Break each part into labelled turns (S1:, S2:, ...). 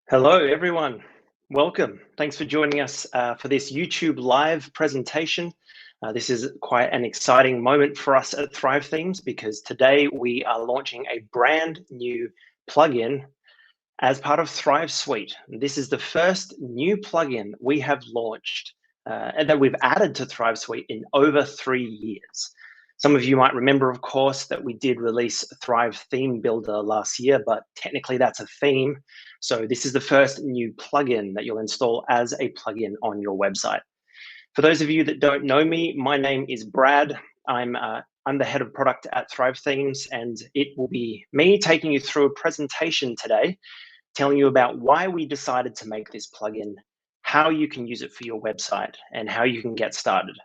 S1: Hello, everyone. Welcome. Thanks for joining us for this YouTube live presentation. This is quite an exciting moment for us at Thrive Themes because today we are launching a brand new plugin as part of Thrive Suite. This is the first new plugin we have launched and that we've added to Thrive Suite in over 3 years. Some of you might remember, of course, that we did release Thrive Theme Builder last year, but technically that's a theme. So this is the first new plugin that you'll install as a plugin on your website. For those of you that don't know me, my name is Brad. I'm the head of product at Thrive Themes, and it will be me taking you through a presentation today, telling you about why we decided to make this plugin, how you can use it for your website, and how you can get started.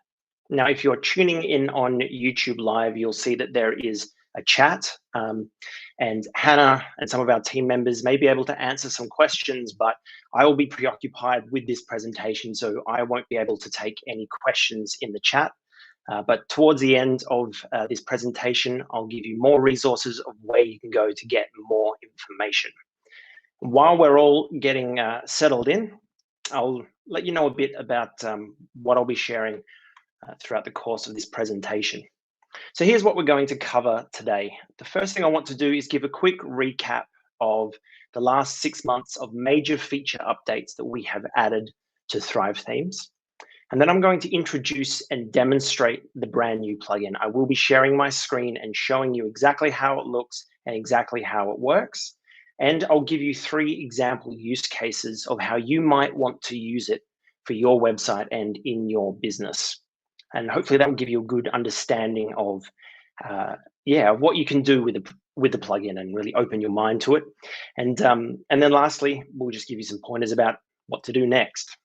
S1: Now, if you're tuning in on YouTube Live, you'll see that there is a chat, and Hannah and some of our team members may be able to answer some questions, but I will be preoccupied with this presentation, so I won't be able to take any questions in the chat. But towards the end of this presentation, I'll give you more resources of where you can go to get more information. While we're all getting settled in, I'll let you know a bit about what I'll be sharing throughout the course of this presentation. So here's what we're going to cover today. The first thing I want to do is give a quick recap of the last 6 months of major feature updates that we have added to Thrive Themes. And then I'm going to introduce and demonstrate the brand new plugin. I will be sharing my screen and showing you exactly how it looks and exactly how it works. And I'll give you 3 example use cases of how you might want to use it for your website and in your business. And hopefully that will give you a good understanding of what you can do with the plugin and really open your mind to it. And then lastly, we'll just give you some pointers about what to do next.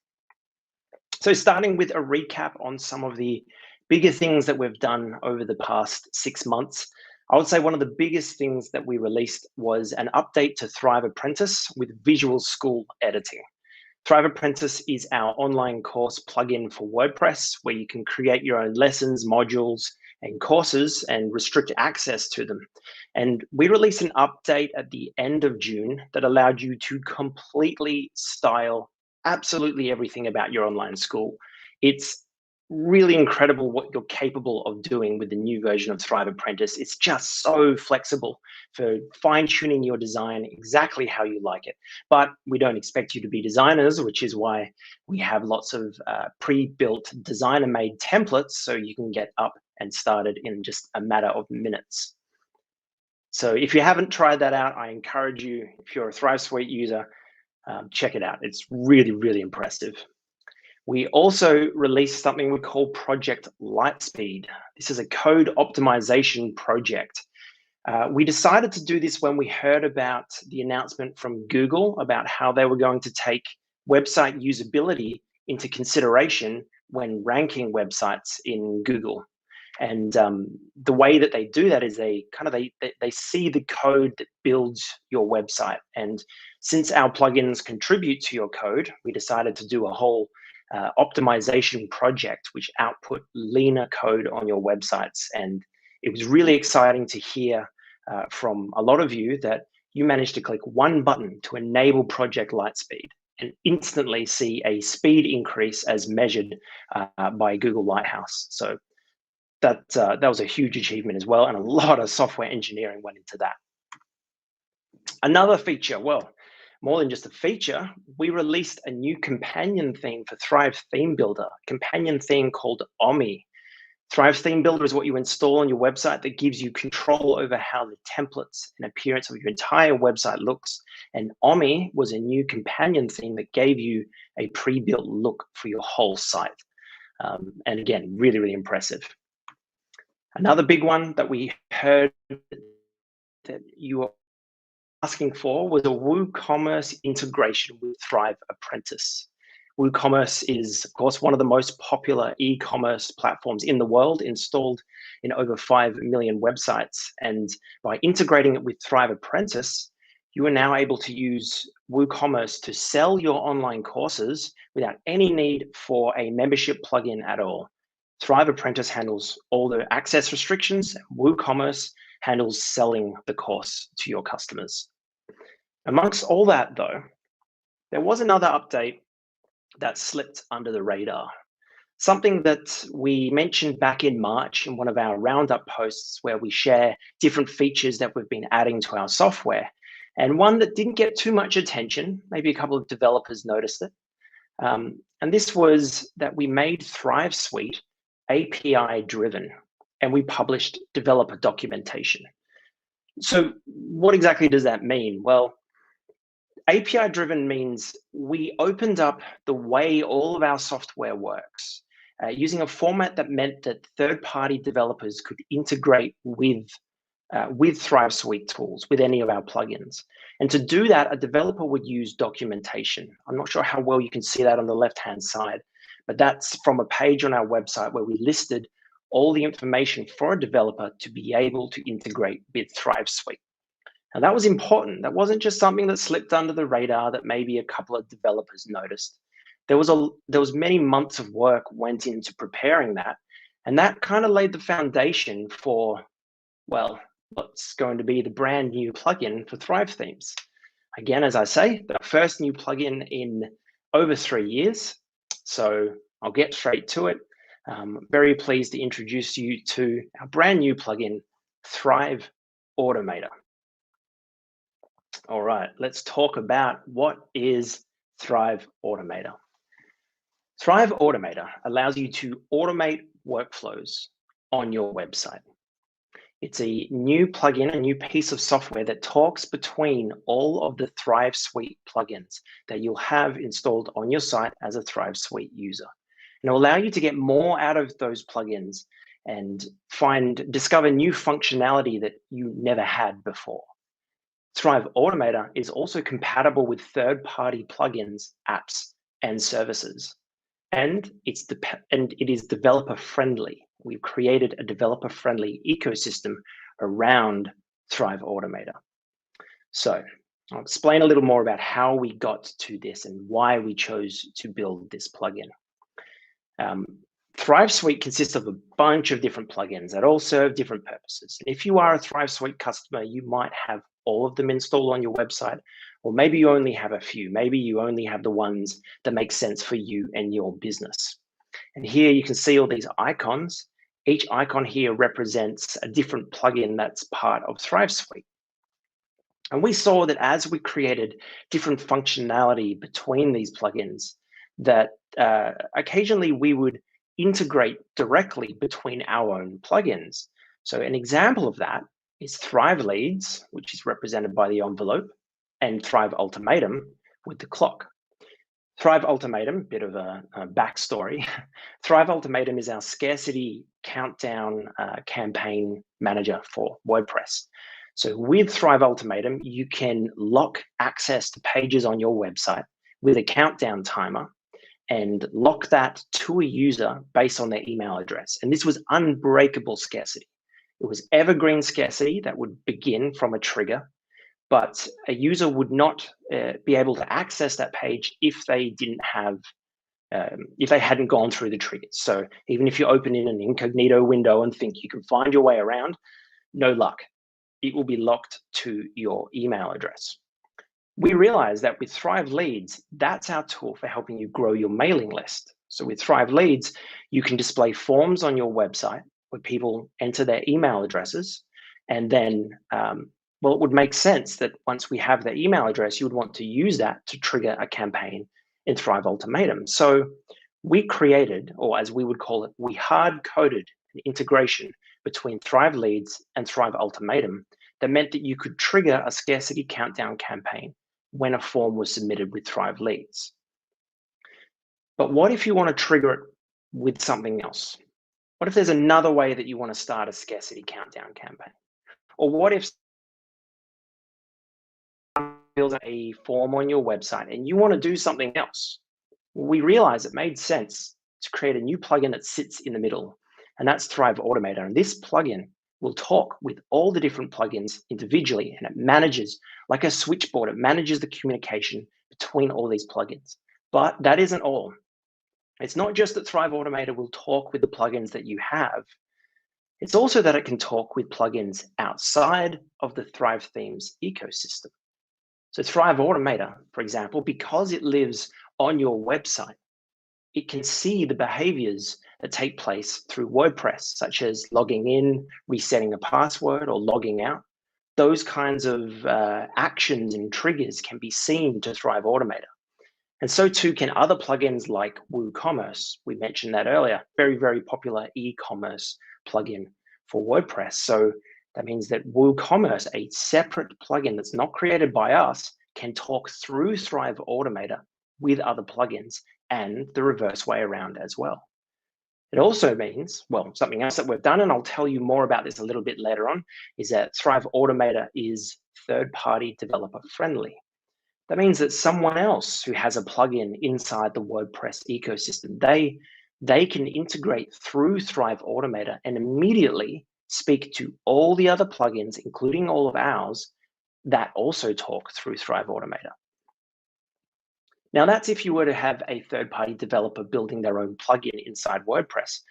S1: So starting with a recap on some of the bigger things that we've done over the past 6 months, I would say one of the biggest things that we released was an update to Thrive Apprentice with visual school editing. Thrive Apprentice is our online course plugin for WordPress, where you can create your own lessons, modules, and courses and restrict access to them. And we released an update at the end of June that allowed you to completely style absolutely everything about your online school. It's really incredible what you're capable of doing with the new version of Thrive Apprentice. It's just so flexible for fine-tuning your design exactly how you like it. But we don't expect you to be designers, which is why we have lots of pre-built designer-made templates so you can get up and started in just a matter of minutes. So if you haven't tried that out, I encourage you, if you're a Thrive Suite user, check it out. It's really, really impressive. We also released something we call Project Lightspeed. This is a code optimization project. We decided to do this when we heard about the announcement from Google about how they were going to take website usability into consideration when ranking websites in Google. And the way that they do that is they see the code that builds your website. And since our plugins contribute to your code, we decided to do a whole optimization project which output leaner code on your websites. And it was really exciting to hear from a lot of you that you managed to click one button to enable Project Lightspeed and instantly see a speed increase as measured by Google Lighthouse. So that was a huge achievement as well, and a lot of software engineering went into that. Another feature, well, more than just a feature, we released a new companion theme for Thrive Theme Builder, a companion theme called Omi. Thrive Theme Builder is what you install on your website that gives you control over how the templates and appearance of your entire website looks. And Omi was a new companion theme that gave you a pre-built look for your whole site. And again, really, really impressive. Another big one that we heard that you were asking for was a WooCommerce integration with Thrive Apprentice. WooCommerce is, of course, one of the most popular e-commerce platforms in the world, installed in over 5 million websites. And by integrating it with Thrive Apprentice, you are now able to use WooCommerce to sell your online courses without any need for a membership plugin at all. Thrive Apprentice handles all the access restrictions. WooCommerce handles selling the course to your customers. Amongst all that, though, there was another update that slipped under the radar. Something that we mentioned back in March in one of our roundup posts where we share different features that we've been adding to our software. And one that didn't get too much attention, maybe a couple of developers noticed it. And this was that we made Thrive Suite API driven and we published developer documentation. So what exactly does that mean? Well, API driven means we opened up the way all of our software works using a format that meant that third-party developers could integrate with Thrive Suite tools, with any of our plugins. And to do that, a developer would use documentation. I'm not sure how well you can see that on the left-hand side, but that's from a page on our website where we listed all the information for a developer to be able to integrate with Thrive Suite. Now that was important. That wasn't just something that slipped under the radar that maybe a couple of developers noticed. There was many months of work went into preparing that, and that kind of laid the foundation for, well, what's going to be the brand new plugin for Thrive Themes. Again, as I say, the first new plugin in over 3 years. So I'll get straight to it. Very pleased to introduce you to our brand new plugin, Thrive Automator. All right, let's talk about what is Thrive Automator. Thrive Automator allows you to automate workflows on your website. It's a new plugin, a new piece of software that talks between all of the Thrive Suite plugins that you'll have installed on your site as a Thrive Suite user. And it'll allow you to get more out of those plugins and discover new functionality that you never had before. Thrive Automator is also compatible with third-party plugins, apps, and services. And it is developer-friendly. We've created a developer-friendly ecosystem around Thrive Automator. So I'll explain a little more about how we got to this and why we chose to build this plugin. Thrive Suite consists of a bunch of different plugins that all serve different purposes. If you are a Thrive Suite customer, you might have all of them installed on your website, or maybe you only have a few. Maybe you only have the ones that make sense for you and your business. And here you can see all these icons. Each icon here represents a different plugin that's part of Thrive Suite. And we saw that as we created different functionality between these plugins, that occasionally we would integrate directly between our own plugins. So an example of that is Thrive Leads, which is represented by the envelope, and Thrive Ultimatum with the clock. Thrive Ultimatum, bit of a backstory. Thrive Ultimatum is our scarcity countdown campaign manager for WordPress. So with Thrive Ultimatum, you can lock access to pages on your website with a countdown timer and lock that to a user based on their email address. And this was unbreakable scarcity. It was evergreen scarcity that would begin from a trigger, but a user would not be able to access that page if they didn't have, if they hadn't gone through the triggers. So even if you open in an incognito window and think you can find your way around, no luck. It will be locked to your email address. We realized that with Thrive Leads, that's our tool for helping you grow your mailing list. So with Thrive Leads, you can display forms on your website where people enter their email addresses. And then, well, it would make sense that once we have their email address, you would want to use that to trigger a campaign in Thrive Ultimatum. So we created, or as we would call it, we hard-coded an integration between Thrive Leads and Thrive Ultimatum that meant that you could trigger a scarcity countdown campaign when a form was submitted with Thrive Leads. But what if you want to trigger it with something else? What if there's another way that you want to start a scarcity countdown campaign? Or what if build a form on your website and you want to do something else? We realized it made sense to create a new plugin that sits in the middle, and that's Thrive Automator. And this plugin will talk with all the different plugins individually, and it manages like a switchboard. It manages the communication between all these plugins. But that isn't all. It's not just that Thrive Automator will talk with the plugins that you have. It's also that it can talk with plugins outside of the Thrive Themes ecosystem. So Thrive Automator, for example, because it lives on your website, it can see the behaviors that take place through WordPress, such as logging in, resetting a password, or logging out. Those kinds of actions and triggers can be seen to Thrive Automator. And so too can other plugins like WooCommerce. We mentioned that earlier, very, very popular e-commerce plugin for WordPress. So that means that WooCommerce, a separate plugin that's not created by us, can talk through Thrive Automator with other plugins and the reverse way around as well. It also means, well, something else that we've done, and I'll tell you more about this a little bit later on, is that Thrive Automator is third-party developer friendly. That means that someone else who has a plugin inside the WordPress ecosystem, they can integrate through Thrive Automator and immediately speak to all the other plugins, including all of ours, that also talk through Thrive Automator. Now, that's if you were to have a third-party developer building their own plugin inside WordPress.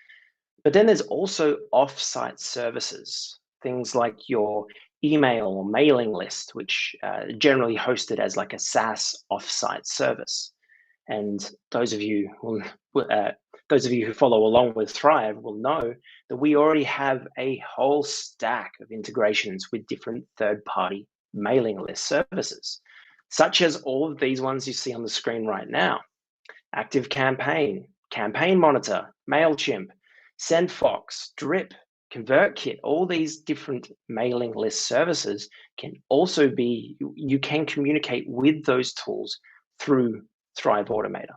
S1: But then there's also off-site services, things like your email or mailing list, which generally hosted as like a SaaS off-site service. And those of you who follow along with Thrive will know that we already have a whole stack of integrations with different third-party mailing list services, such as all of these ones you see on the screen right now: ActiveCampaign, Campaign Monitor, MailChimp, SendFox, Drip, ConvertKit. All these different mailing list services can also be, you can communicate with those tools through Thrive Automator.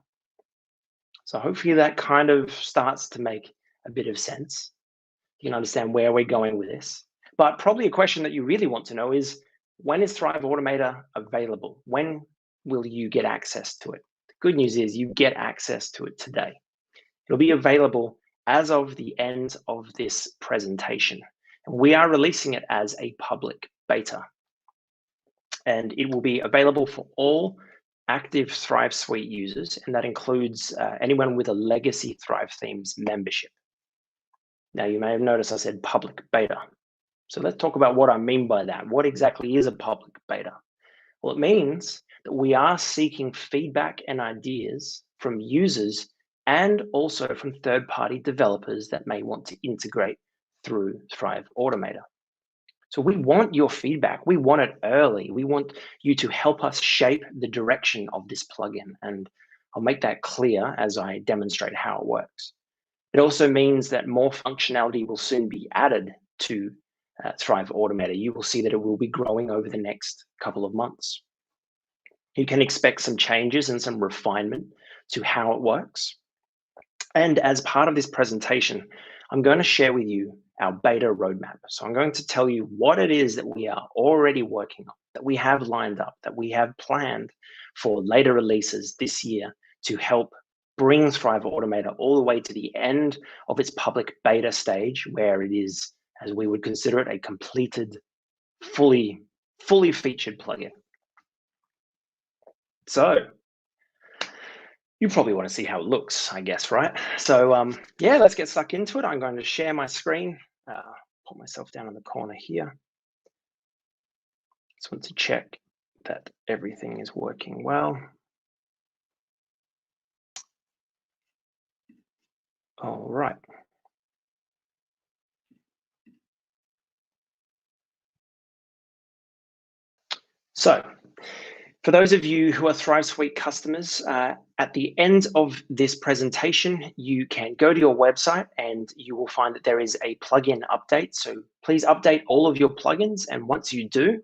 S1: So hopefully that kind of starts to make a bit of sense. You can understand where we're going with this. But probably a question that you really want to know is, when is Thrive Automator available? When will you get access to it? The good news is you get access to it today. It'll be available as of the end of this presentation. And we are releasing it as a public beta. And it will be available for all active Thrive Suite users, and that includes anyone with a legacy Thrive Themes membership. Now, you may have noticed I said public beta. So let's talk about what I mean by that. What exactly is a public beta? Well, it means that we are seeking feedback and ideas from users and also from third-party developers that may want to integrate through Thrive Automator. So we want your feedback. We want it early. We want you to help us shape the direction of this plugin. And I'll make that clear as I demonstrate how it works. It also means that more functionality will soon be added to Thrive Automator. You will see that it will be growing over the next couple of months. You can expect some changes and some refinement to how it works. And as part of this presentation, I'm going to share with you our beta roadmap. So I'm going to tell you what it is that we are already working on, that we have lined up, that we have planned for later releases this year to help bring Thrive Automator all the way to the end of its public beta stage, where it is, as we would consider it, a completed, fully featured plugin. So you probably want to see how it looks, I guess, right? So yeah, let's get stuck into it. I'm going to share my screen, put myself down in the corner here. Just want to check that everything is working well. All right. So for those of you who are Thrive Suite customers, at the end of this presentation, you can go to your website and you will find that there is a plugin update. So please update all of your plugins. And once you do,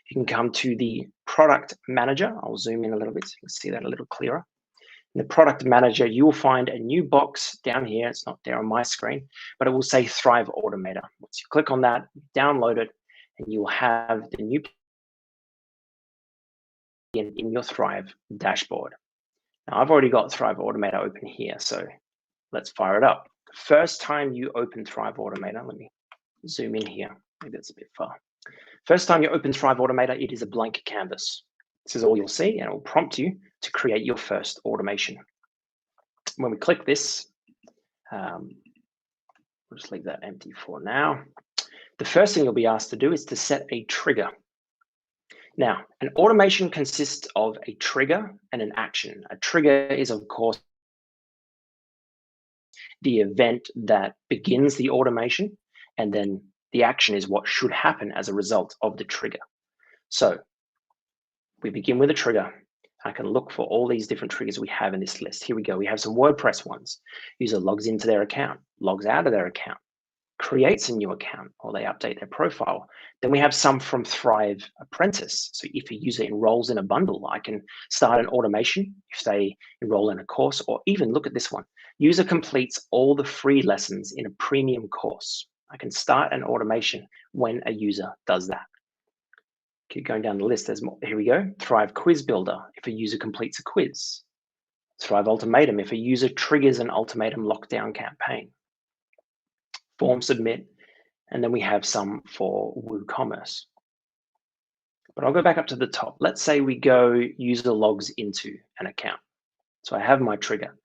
S1: you can come to the product manager. I'll zoom in a little bit so you can see that a little clearer. In the product manager, you will find a new box down here. It's not there on my screen, but it will say Thrive Automator. Once you click on that, download it, and you will have the new in your Thrive dashboard. Now, I've already got Thrive Automator open here, so let's fire it up. First time you open Thrive Automator, let me zoom in here. Maybe that's a bit far. First time you open Thrive Automator, it is a blank canvas. This is all you'll see, and it will prompt you to create your first automation. When we click this, we'll just leave that empty for now. The first thing you'll be asked to do is to set a trigger. Now, an automation consists of a trigger and an action. A trigger is, of course, the event that begins the automation, and then the action is what should happen as a result of the trigger. So we begin with a trigger. I can look for all these different triggers we have in this list. Here we go. We have some WordPress ones. User logs into their account, logs out of their account, creates a new account, or they update their profile. Then we have some from Thrive Apprentice. So if a user enrolls in a bundle, I can start an automation if they enroll in a course, or even look at this one. User completes all the free lessons in a premium course. I can start an automation when a user does that. Keep going down the list. There's more. Here we go. Thrive Quiz Builder if a user completes a quiz. Thrive Ultimatum if a user triggers an ultimatum lockdown campaign. Form submit, and then we have some for WooCommerce. But I'll go back up to the top. Let's say we go user logs into an account. So I have my trigger.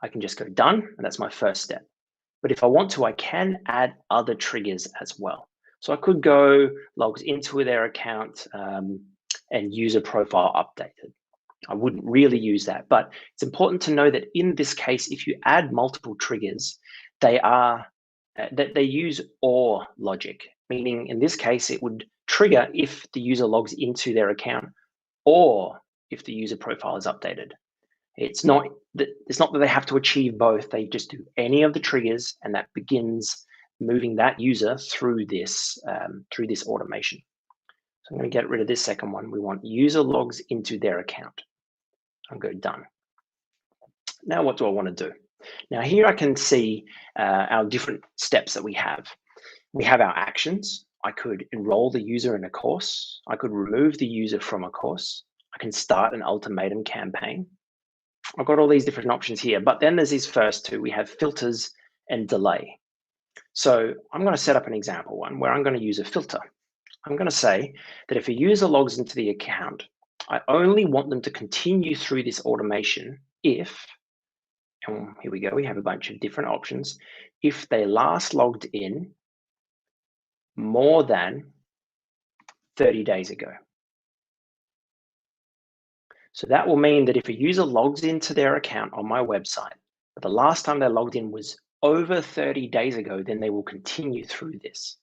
S1: I can just go done, and that's my first step. But if I want to, I can add other triggers as well. So I could go logs into their account and user profile updated. I wouldn't really use that, but it's important to know that in this case, if you add multiple triggers, they use OR logic, meaning in this case, it would trigger if the user logs into their account or if the user profile is updated. It's not that they have to achieve both. They just do any of the triggers, and that begins moving that user through this automation. So I'm going to get rid of this second one. We want user logs into their account. I'll go done. Now, what do I want to do? Now here I can see our different steps that we have. We have our actions. I could enroll the user in a course. I could remove the user from a course. I can start an ultimatum campaign. I've got all these different options here, but then there's these first two. We have filters and delay. So I'm going to set up an example one where I'm going to use a filter. I'm going to say that if a user logs into the account, I only want them to continue through this automation if, and here we go, we have a bunch of different options, if they last logged in more than 30 days ago. So that will mean that if a user logs into their account on my website, but the last time they logged in was over 30 days ago, then they will continue through this.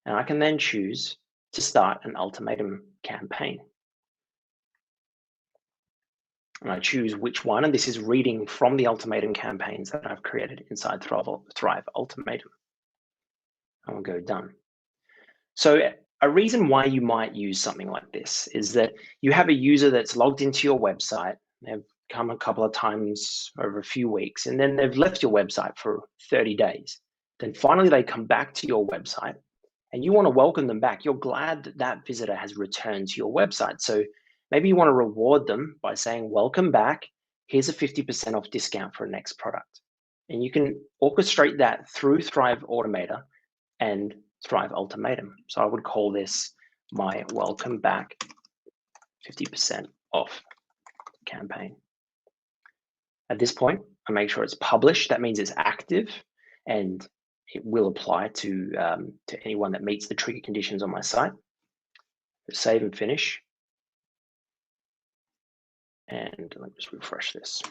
S1: And I can then choose to start an ultimatum campaign. And I choose which one, and this is reading from the ultimatum campaigns that I've created inside Thrive Ultimatum. I will go done. So a reason why you might use something like this is that you have a user that's logged into your website. They've come a couple of times over a few weeks, and then they've left your website for 30 days. Then finally they come back to your website, and you want to welcome them back. You're glad that that visitor has returned to your website. So maybe you want to reward them by saying, welcome back. Here's a 50% off discount for a next product. And you can orchestrate that through Thrive Automator and Thrive Ultimatum. So I would call this my welcome back 50% off campaign. At this point, I make sure it's published. That means it's active, and it will apply to anyone that meets the trigger conditions on my site. Save and finish. And let me just refresh this.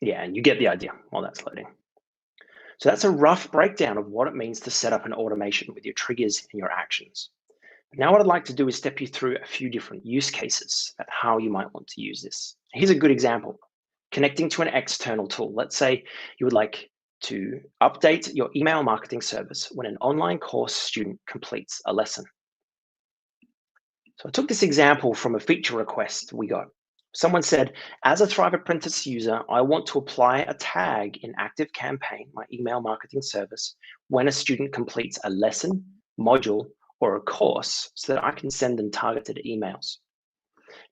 S1: Yeah, and you get the idea while that's loading. So that's a rough breakdown of what it means to set up an automation with your triggers and your actions. Now what I'd like to do is step you through a few different use cases at how you might want to use this. Here's a good example. Connecting to an external tool. Let's say you would like to update your email marketing service when an online course student completes a lesson. So I took this example from a feature request we got. Someone said, as a Thrive Apprentice user, I want to apply a tag in ActiveCampaign, my email marketing service, when a student completes a lesson, module, or a course so that I can send them targeted emails.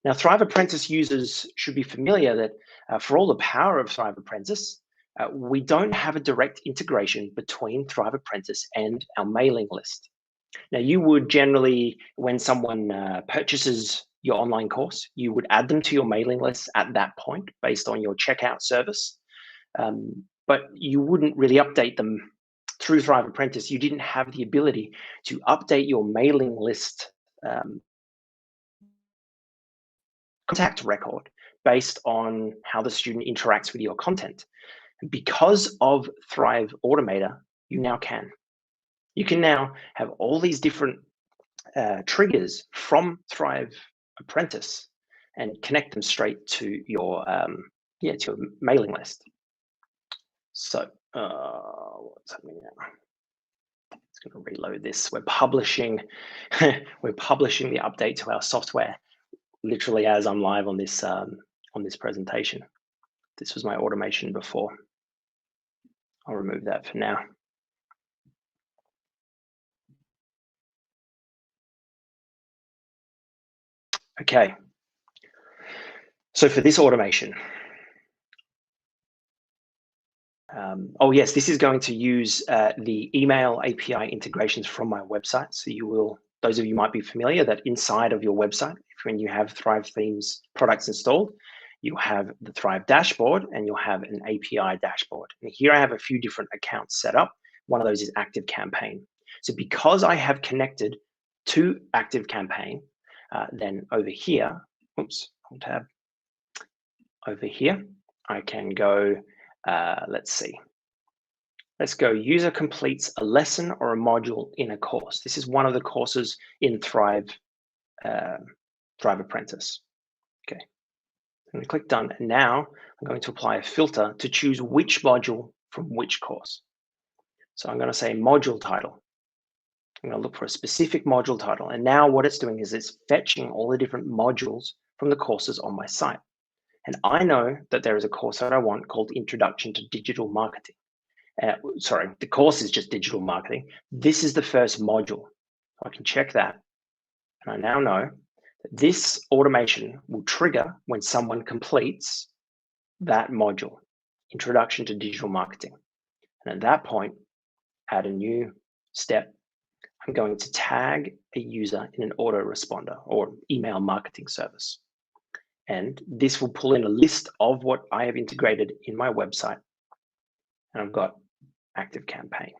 S1: Now, Thrive Apprentice users should be familiar that for all the power of Thrive Apprentice, we don't have a direct integration between Thrive Apprentice and our mailing list. Now, you would generally, when someone purchases your online course, you would add them to your mailing list at that point based on your checkout service, but you wouldn't really update them through Thrive Apprentice, you didn't have the ability to update your mailing list contact record based on how the student interacts with your content. And because of Thrive Automator, you now can. You can now have all these different triggers from Thrive Apprentice and connect them straight to your to your mailing list. So what's happening now? It's going to reload this. We're publishing the update to our software literally as I'm live on this presentation. This was my automation before. I'll remove that for now. Okay. So for this automation, oh yes, this is going to use the email API integrations from my website. So you will, those of you might be familiar that inside of your website, when you have Thrive Themes products installed, you have the Thrive dashboard and you'll have an API dashboard. And here I have a few different accounts set up. One of those is ActiveCampaign. So because I have connected to ActiveCampaign, then over here, oops, tab, over here, I can go, let's go user completes a lesson or a module in a course. This is one of the courses in Thrive Apprentice. Okay, I'm going to click done. And now I'm going to apply a filter to choose which module from which course. So I'm going to say module title. I'm going to look for a specific module title. And now what it's doing is it's fetching all the different modules from the courses on my site. And I know that there is a course that I want called Introduction to Digital Marketing. Sorry, the course is just digital marketing. This is the first module. I can check that. And I now know that this automation will trigger when someone completes that module, Introduction to Digital Marketing. And at that point, add a new step. I'm going to tag a user in an autoresponder or email marketing service. And this will pull in a list of what I have integrated in my website. And I've got ActiveCampaign.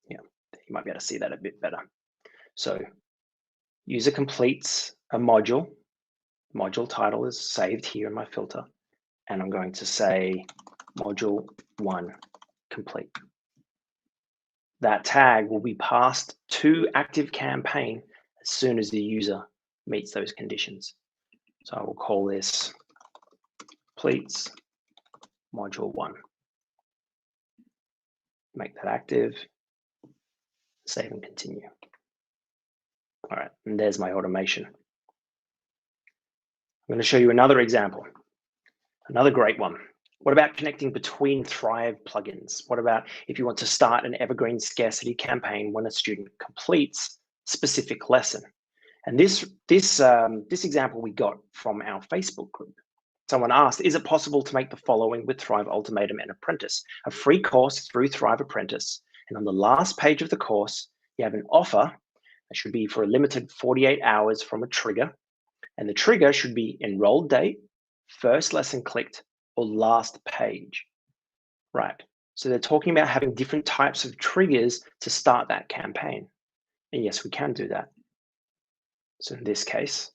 S1: Yeah, you might be able to see that a bit better. So user completes a module. Module title is saved here in my filter. And I'm going to say module 1 complete. That tag will be passed to ActiveCampaign as soon as the user meets those conditions. So I will call this completes module 1. Make that active, save and continue. All right, and there's my automation. I'm going to show you another example, another great one. What about connecting between Thrive plugins? What about if you want to start an evergreen scarcity campaign when a student completes a specific lesson? And this example we got from our Facebook group. Someone asked, is it possible to make the following with Thrive Ultimatum and Apprentice? A free course through Thrive Apprentice. And on the last page of the course, you have an offer that should be for a limited 48 hours from a trigger. And the trigger should be enrolled date, first lesson clicked, or last page. Right. So they're talking about having different types of triggers to start that campaign. And yes, we can do that. So in this case,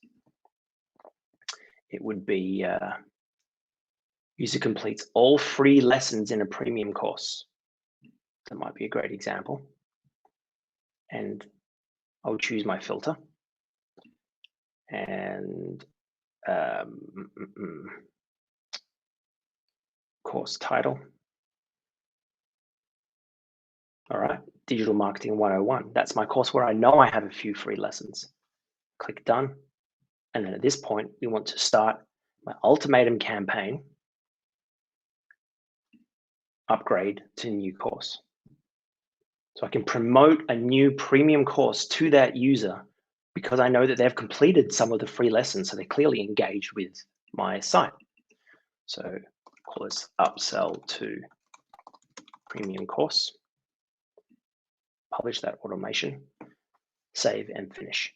S1: it would be user completes all free lessons in a premium course. That might be a great example. And I'll choose my filter. And course title. All right, Digital Marketing 101. That's my course where I know I have a few free lessons. Click done. And then at this point, we want to start my ultimatum campaign, upgrade to new course. So I can promote a new premium course to that user because I know that they've completed some of the free lessons, so they're clearly engaged with my site. So call this upsell to premium course. Publish that automation, save and finish.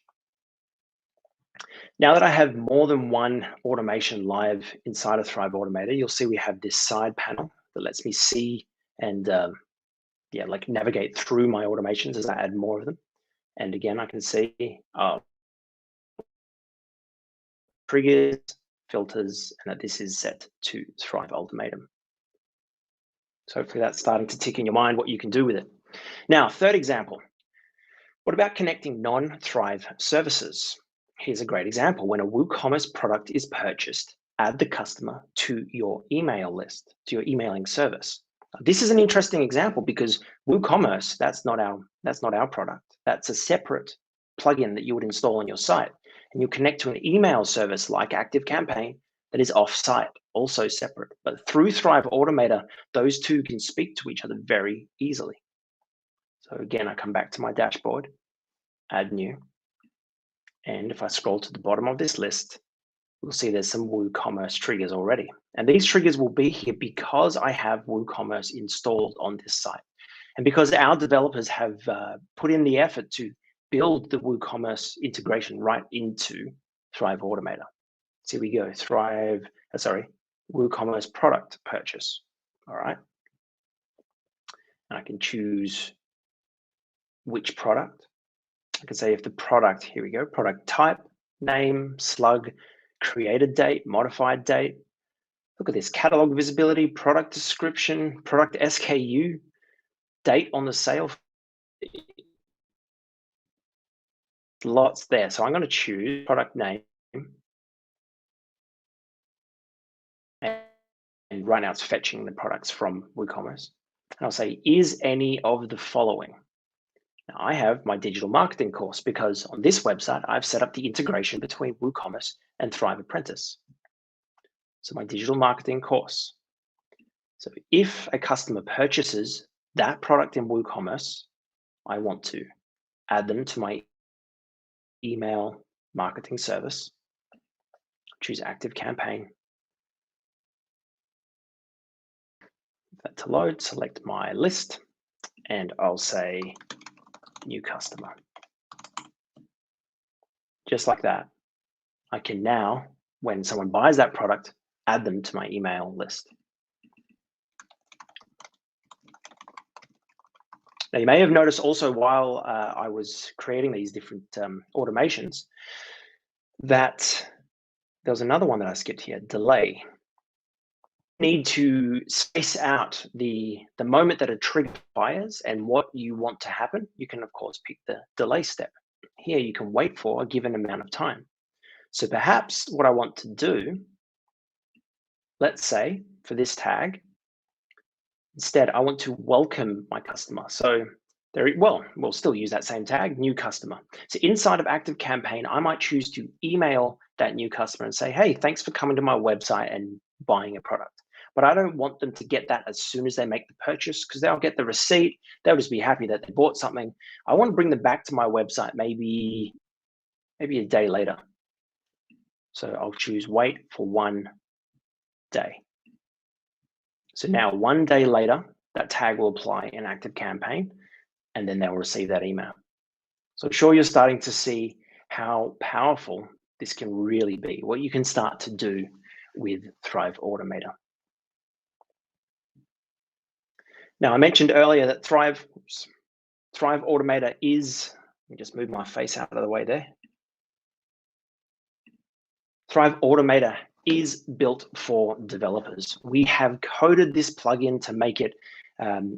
S1: Now that I have more than one automation live inside of Thrive Automator, you'll see we have this side panel that lets me see and yeah, like navigate through my automations as I add more of them. And again, I can see triggers, filters, and that this is set to Thrive Ultimatum. So hopefully that's starting to tick in your mind what you can do with it. Now, third example. What about connecting non-Thrive services? Here's a great example. When a WooCommerce product is purchased, add the customer to your email list, to your emailing service. This is an interesting example because WooCommerce, that's not our product. That's a separate plugin that you would install on your site. And you connect to an email service like ActiveCampaign that is off-site, also separate. But through Thrive Automator, those two can speak to each other very easily. So again, I come back to my dashboard, add new. And if I scroll to the bottom of this list, we'll see there's some WooCommerce triggers already. And these triggers will be here because I have WooCommerce installed on this site. And because our developers have put in the effort to build the WooCommerce integration right into Thrive Automator. So here we go, WooCommerce product purchase. All right. And I can choose which product. I can say if the product, here we go, product type, name, slug, created date, modified date. Look at this, catalog visibility, product description, product SKU, date on the sale. Lots there. So I'm going to choose product name. And right now it's fetching the products from WooCommerce. And I'll say, is any of the following? Now, I have my digital marketing course because on this website, I've set up the integration between WooCommerce and Thrive Apprentice. So my digital marketing course. So if a customer purchases that product in WooCommerce, I want to add them to my email marketing service, choose ActiveCampaign. That to load, select my list, and I'll say new customer. Just like that, I can now, when someone buys that product, add them to my email list. Now, you may have noticed also while I was creating these different automations that there was another one that I skipped here, delay. Need to space out the moment that a trigger fires and what you want to happen. You can, of course, pick the delay step. Here, you can wait for a given amount of time. So perhaps what I want to do, let's say for this tag, instead, I want to welcome my customer. So we'll still use that same tag, new customer. So inside of ActiveCampaign, I might choose to email that new customer and say, hey, thanks for coming to my website and buying a product. But I don't want them to get that as soon as they make the purchase because they'll get the receipt. They'll just be happy that they bought something. I want to bring them back to my website maybe a day later. So I'll choose wait for 1 day. So now 1 day later, that tag will apply in ActiveCampaign, and then they'll receive that email. So I'm sure you're starting to see how powerful this can really be, what you can start to do with Thrive Automator. Now, I mentioned earlier that Thrive Automator is, let me just move my face out of the way there. Thrive Automator is built for developers. We have coded this plugin to make it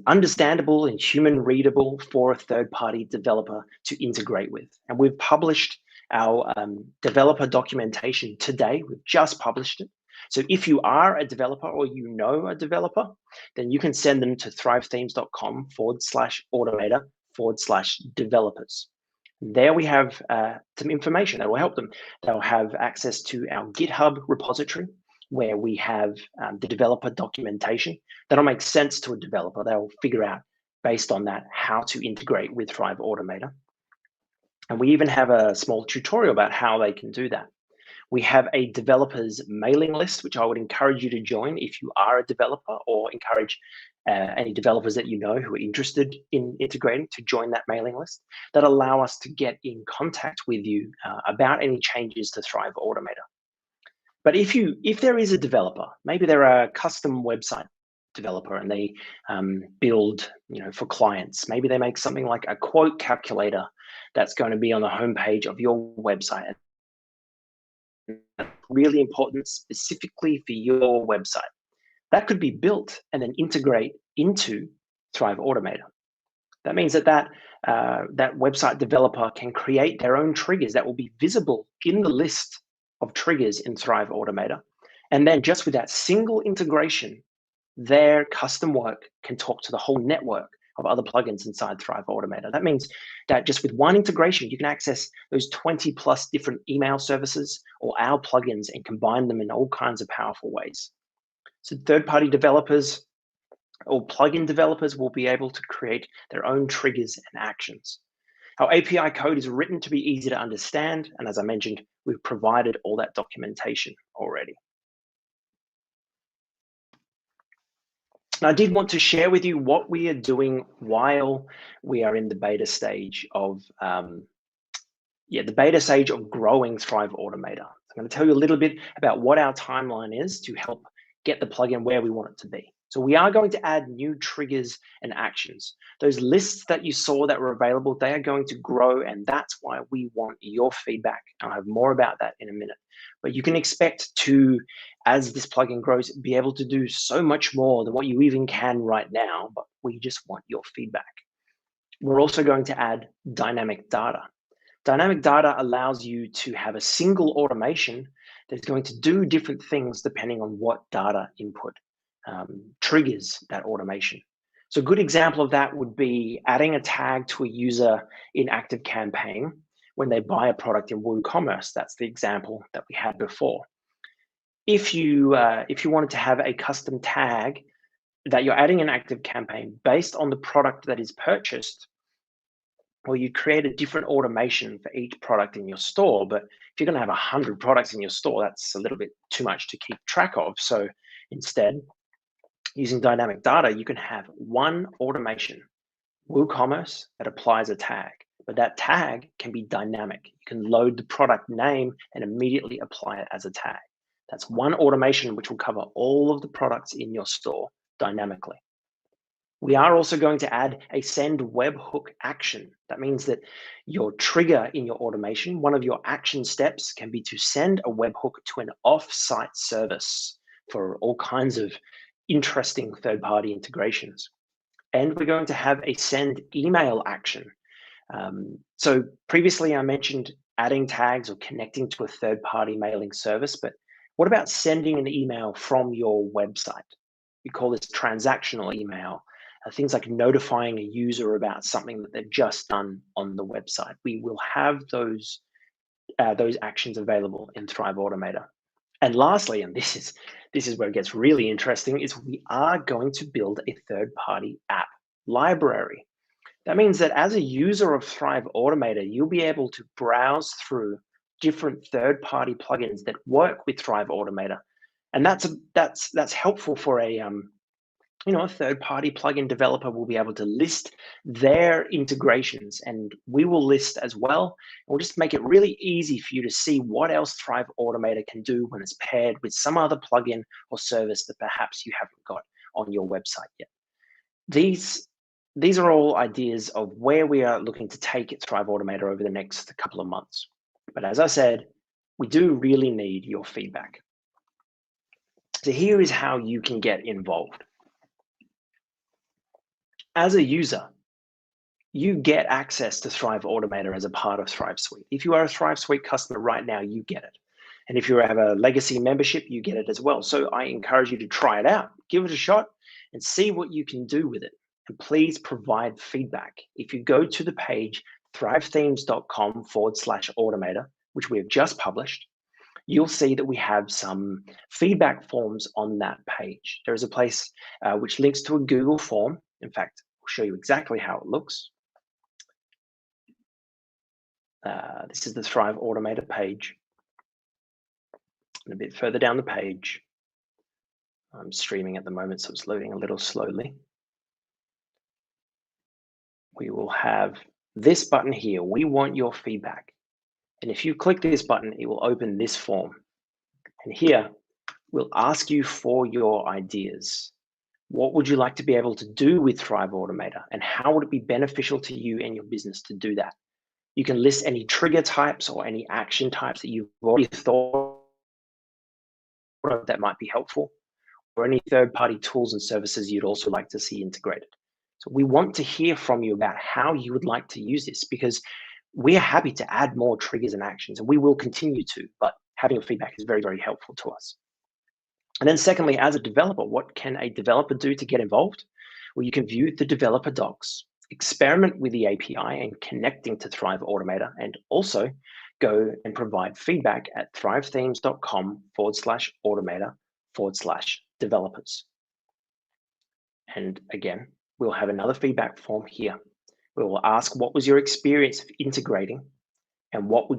S1: understandable and human readable for a third-party developer to integrate with. And we've published our developer documentation today. We've just published it. So if you are a developer or you know a developer, then you can send them to thrivethemes.com/automator/developers. There we have some information that will help them. They'll have access to our GitHub repository where we have the developer documentation. That'll make sense to a developer. They'll figure out based on that how to integrate with Thrive Automator. And we even have a small tutorial about how they can do that. We have a developers mailing list, which I would encourage you to join if you are a developer, or encourage any developers that you know who are interested in integrating to join that mailing list that allow us to get in contact with you about any changes to Thrive Automator. But if there is a developer, maybe they're a custom website developer and they build, for clients. Maybe they make something like a quote calculator that's going to be on the homepage of your website. And that's really important specifically for your website. That could be built and then integrate into Thrive Automator. That means that website developer can create their own triggers that will be visible in the list of triggers in Thrive Automator. And then just with that single integration, their custom work can talk to the whole network of other plugins inside Thrive Automator. That means that just with one integration, you can access those 20 plus different email services or our plugins and combine them in all kinds of powerful ways. So third-party developers or plugin developers will be able to create their own triggers and actions. Our API code is written to be easy to understand, and as I mentioned, we've provided all that documentation already. And I did want to share with you what we are doing while we are in the beta stage of growing Thrive Automator. I'm going to tell you a little bit about what our timeline is to help get the plugin where we want it to be. So we are going to add new triggers and actions. Those lists that you saw that were available, they are going to grow, and that's why we want your feedback. I'll have more about that in a minute. But you can expect to, as this plugin grows, be able to do so much more than what you even can right now, but we just want your feedback. We're also going to add dynamic data. Dynamic data allows you to have a single automation that's going to do different things depending on what data input triggers that automation. So a good example of that would be adding a tag to a user in ActiveCampaign when they buy a product in WooCommerce. That's the example that we had before. If you wanted to have a custom tag that you're adding in ActiveCampaign based on the product that is purchased, well, you create a different automation for each product in your store. But if you're going to have 100 products in your store, that's a little bit too much to keep track of. So instead, using dynamic data, you can have one automation, WooCommerce, that applies a tag. But that tag can be dynamic. You can load the product name and immediately apply it as a tag. That's one automation which will cover all of the products in your store dynamically. We are also going to add a send webhook action. That means that your trigger in your automation, one of your action steps can be to send a webhook to an off-site service for all kinds of interesting third-party integrations. And we're going to have a send email action. So previously I mentioned adding tags or connecting to a third-party mailing service, but what about sending an email from your website? We call this transactional email. Things like notifying a user about something that they've just done on the website. We will have those actions available in Thrive Automator. And lastly, and this is where it gets really interesting, is we are going to build a third-party app library. That means that as a user of Thrive Automator, you'll be able to browse through different third-party plugins that work with Thrive Automator, and that's helpful for a third-party plugin developer will be able to list their integrations, and we will list as well. We'll just make it really easy for you to see what else Thrive Automator can do when it's paired with some other plugin or service that perhaps you haven't got on your website yet. These are all ideas of where we are looking to take Thrive Automator over the next couple of months. But as I said, we do really need your feedback. So here is how you can get involved. As a user, you get access to Thrive Automator as a part of Thrive Suite. If you are a Thrive Suite customer right now, you get it. And if you have a legacy membership, you get it as well. So I encourage you to try it out, give it a shot, and see what you can do with it. And please provide feedback. If you go to the page, thrivethemes.com/automator, which we have just published, you'll see that we have some feedback forms on that page. There is a place which links to a Google form. In fact, I'll show you exactly how it looks. This is the Thrive Automator page. And a bit further down the page, I'm streaming at the moment, so it's loading a little slowly. We will have this button here. We want your feedback. And if you click this button, it will open this form. And here, we'll ask you for your ideas. What would you like to be able to do with Thrive Automator, and how would it be beneficial to you and your business to do that? You can list any trigger types or any action types that you've already thought of that might be helpful, or any third-party tools and services you'd also like to see integrated. So we want to hear from you about how you would like to use this, because we're happy to add more triggers and actions, and we will continue to, but having your feedback is very, very helpful to us. And then secondly, as a developer, what can a developer do to get involved? Well, you can view the developer docs, experiment with the API and connecting to Thrive Automator, and also go and provide feedback at thrivethemes.com/automator/developers. And again, we'll have another feedback form here. We will ask, what was your experience of integrating, and what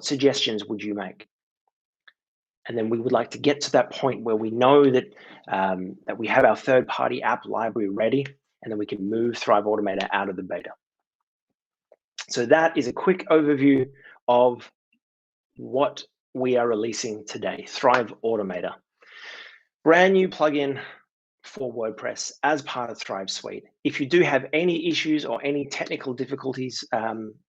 S1: suggestions would you make? And then we would like to get to that point where we know that that we have our third-party app library ready, and then we can move Thrive Automator out of the beta. So that is a quick overview of what we are releasing today, Thrive Automator. Brand new plugin for WordPress as part of Thrive Suite. If you do have any issues or any technical difficulties,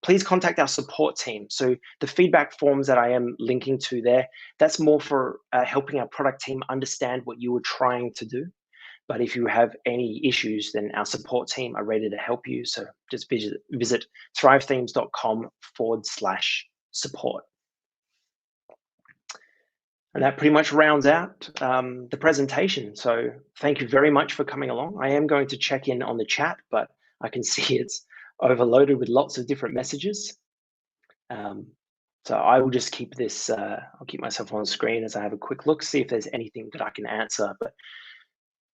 S1: please contact our support team. So the feedback forms that I am linking to there, that's more for helping our product team understand what you were trying to do. But if you have any issues, then our support team are ready to help you. So just visit thrivethemes.com/support. And that pretty much rounds out the presentation. So thank you very much for coming along. I am going to check in on the chat, but I can see it's overloaded with lots of different messages. So I will just keep this, I'll keep myself on screen as I have a quick look, see if there's anything that I can answer, but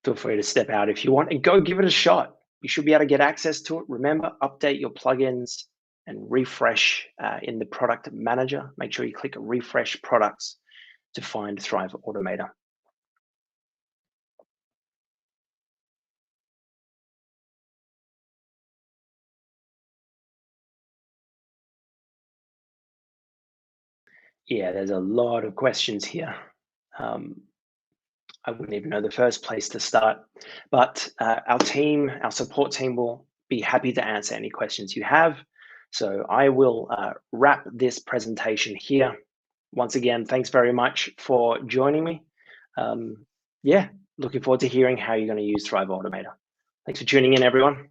S1: feel free to step out if you want and go give it a shot. You should be able to get access to it. Remember, update your plugins and refresh in the product manager. Make sure you click refresh products to find Thrive Automator. Yeah, there's a lot of questions here. I wouldn't even know the first place to start, but our support team will be happy to answer any questions you have. So I will wrap this presentation here. Once again, thanks very much for joining me. Yeah, looking forward to hearing how you're going to use Thrive Automator. Thanks for tuning in, everyone.